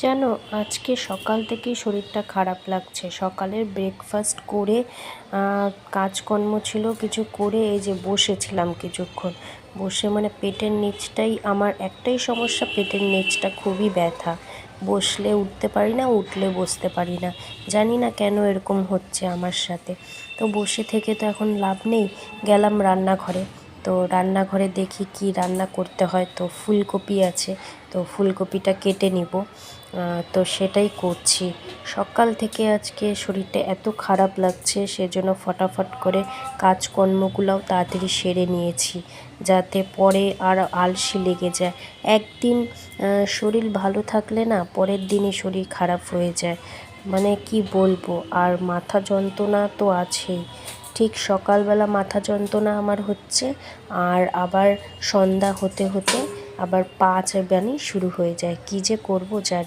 জানো, আজকে সকাল থেকেই শরীরটা খারাপ লাগছে। সকালের ব্রেকফাস্ট করে কাজকর্ম ছিল কিছু করে এই যে বসেছিলাম কিছুক্ষণ। বসে মানে পেটের নিচটাই আমার একটাই সমস্যা, পেটের নিচটা খুবই ব্যথা। বসলে উঠতে পারি না, উঠলে বসতে পারি না। জানি না কেন এরকম হচ্ছে আমার সাথে। তো বসে থেকে তো এখন লাভ নেই, গেলাম রান্নাঘরে। তো রান্নাঘরে দেখি কি রান্না করতে হয়। তো ফুলকপি আছে, তো ফুলকপিটা কেটে নিব। তো সেটাই করছি। সকাল থেকে আজকে শরীরটা এত খারাপ লাগছে, সেজন্য ফটাফট করে কাজকর্মগুলোও তাড়াতাড়ি সেরে নিয়েছি, যাতে পরে আর আলসি লেগে যায়। একদিন শরীর ভালো থাকলে না পরের দিনই শরীর খারাপ হয়ে যায়। মানে কি বলবো। আর মাথা যন্ত্রণা তো আছেই। ঠিক সকালবেলা মাথা যন্ত্রণা আমার হচ্ছে, আর আবার সন্ধ্যা হতে হতে আবার পা চাবানি শুরু হয়ে যায়। কী যে করবো জানি।